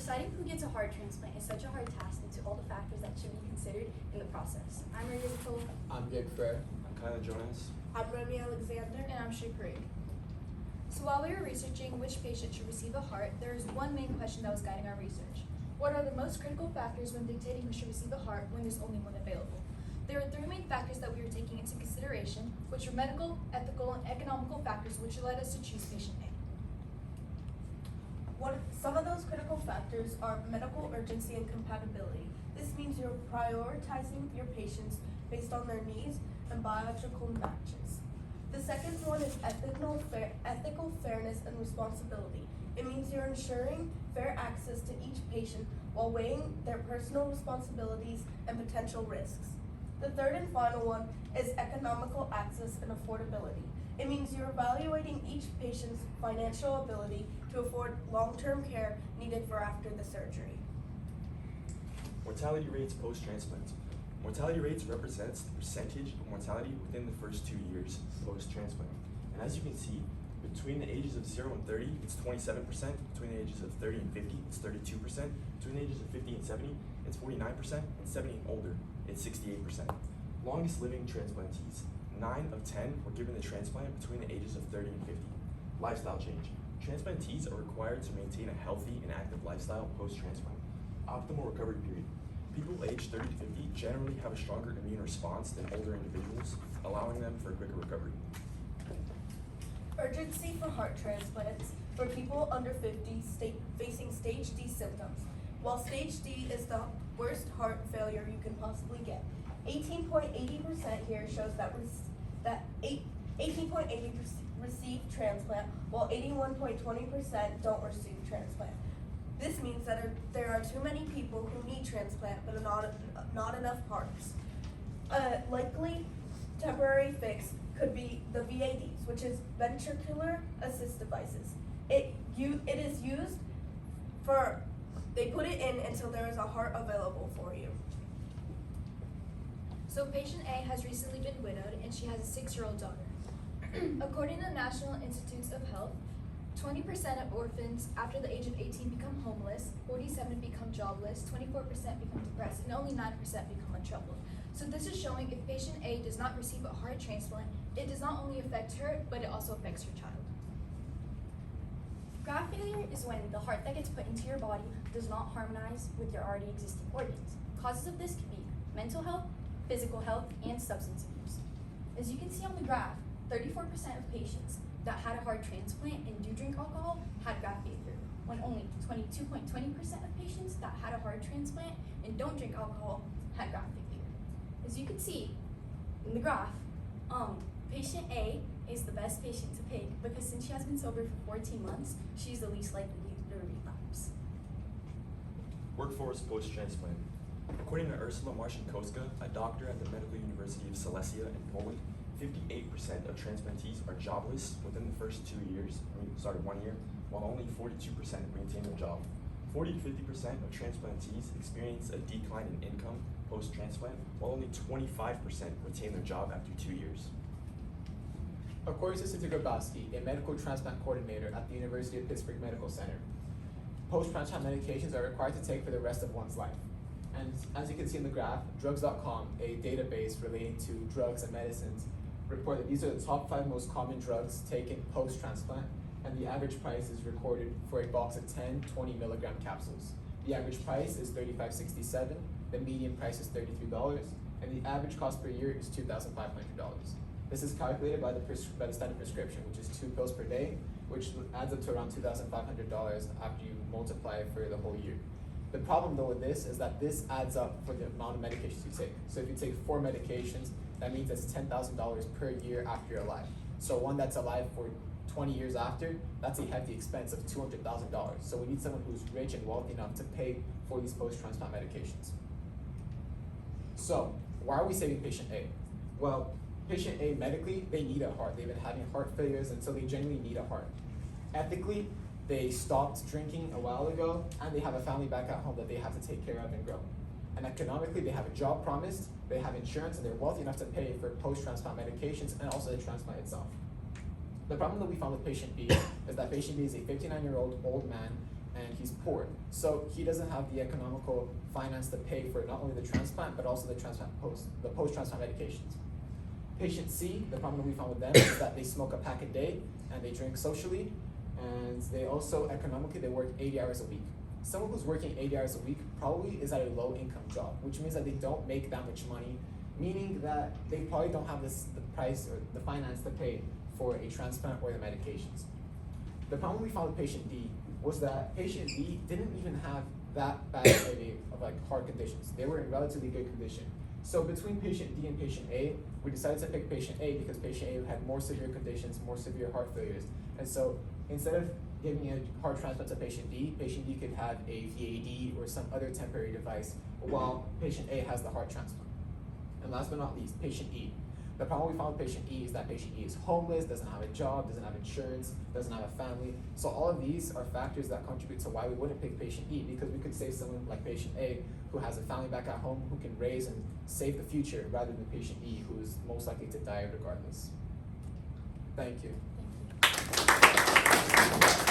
Deciding who gets a heart transplant is such a hard task due to all the factors that should be considered in the process. I'm Maria Nicole. I'm Jake Frere. I'm Kyla Jonas. I'm Remy Alexander. And I'm Shay Craig. So while we were researching which patient should receive a heart, there is one main question that was guiding our research. What are the most critical factors when dictating who should receive a heart when there's only one available? There are three main factors that we were taking into consideration, which were medical, ethical, and economical factors, which led us to choose patient A. Some of those critical factors are medical urgency and compatibility. This means you're prioritizing your patients based on their needs and biological matches. The second one is ethical fairness and responsibility. It means you're ensuring fair access to each patient while weighing their personal responsibilities and potential risks. The third and final one is economical access and affordability. It means you're evaluating each patient's financial ability to afford long-term care needed for after the surgery. Mortality rates post-transplant. Mortality rates represents the percentage of mortality within the first 2 years post-transplant. And as you can see, between the ages of 0 and 30, it's 27%. Between the ages of 30 and 50, it's 32%. Between the ages of 50 and 70, it's 49%. And 70 and older, it's 68%. Longest living transplantees. 9 of 10 were given the transplant between the ages of 30 and 50. Lifestyle change. Transplantees are required to maintain a healthy and active lifestyle post-transplant. Optimal recovery period. People aged 30 to 50 generally have a stronger immune response than older individuals, allowing them for a quicker recovery. Urgency for heart transplants for people under 50 facing stage D symptoms. While stage D is the worst heart failure you can possibly get. 18.80% here shows that 18.80% receive transplant, while 81.20% don't receive transplant. This means that there are too many people who need transplant, but not enough hearts. A likely temporary fix could be the VADs, which is ventricular assist devices. It is used for, they put it in until there is a heart available for you. So patient A has recently been widowed and she has a 6-year-old daughter. According to the National Institutes of Health, 20% of orphans after the age of 18 become homeless, 47% become jobless, 24% become depressed, and only 9% become untroubled. So this is showing if patient A does not receive a heart transplant, it does not only affect her, but it also affects her child. Graft failure is when the heart that gets put into your body does not harmonize with your already existing organs. Causes of this could be mental health, physical health, and substance abuse. As you can see on the graph, 34% of patients that had a heart transplant and do drink alcohol had graft failure, when only 22.20% of patients that had a heart transplant and don't drink alcohol had graft failure. As you can see in the graph, patient A is the best patient to pick because since she has been sober for 14 months, she's the least likely to relapse. Workforce post-transplant. According to Ursula Marcinkowska, a doctor at the Medical University of Silesia in Poland, 58% of transplantees are jobless within the first 1 year, while only 42% maintain their job. 40 to 50% of transplantees experience a decline in income post-transplant, while only 25% retain their job after 2 years. According to Cynthia Grabowski, a medical transplant coordinator at the University of Pittsburgh Medical Center, post-transplant medications are required to take for the rest of one's life. And as you can see in the graph, drugs.com, a database relating to drugs and medicines, report that these are the top 5 most common drugs taken post-transplant, and the average price is recorded for a box of 10 20 milligram capsules. The average price is $35.67, the median price is $33, and the average cost per year is $2,500. This is calculated by the standard prescription, which is 2 pills per day, which adds up to around $2,500 after you multiply it for the whole year. The problem though with this is that this adds up for the amount of medications you take. So if you take 4 medications, that means it's $10,000 per year after you're alive. So one that's alive for 20 years after, that's a hefty expense of $200,000. So we need someone who's rich and wealthy enough to pay for these post-transplant medications. So why are we saving patient A? Well, patient A medically, they need a heart. They've been having heart failures and so they genuinely need a heart. Ethically, they stopped drinking a while ago and they have a family back at home that they have to take care of and grow. And economically, they have a job promised, they have insurance, and they're wealthy enough to pay for post-transplant medications and also the transplant itself. The problem that we found with patient B is that patient B is a 59-year-old old man and he's poor. So he doesn't have the economical finance to pay for not only the transplant, but also the post-transplant medications. Patient C, the problem we found with them is that they smoke a pack a day and they drink socially, and they also economically they work 80 hours a week. Someone who's working 80 hours a week probably is at a low income job, which means that they don't make that much money, meaning that they probably don't have the price or the finance to pay for a transplant or the medications. The problem we found with patient D was that patient D didn't even have that bad of heart conditions. They were in relatively good condition. So between patient D and patient A, we decided to pick patient A because patient A had more severe conditions, more severe heart failures. And so instead of giving a heart transplant to patient D could have a VAD or some other temporary device while patient A has the heart transplant. And last but not least, patient E. The problem we found with patient E is that patient E is homeless, doesn't have a job, doesn't have insurance, doesn't have a family. So all of these are factors that contribute to why we wouldn't pick patient E, because we could save someone like patient A who has a family back at home who can raise and save the future rather than patient E who is most likely to die regardless. Thank you. Thank you.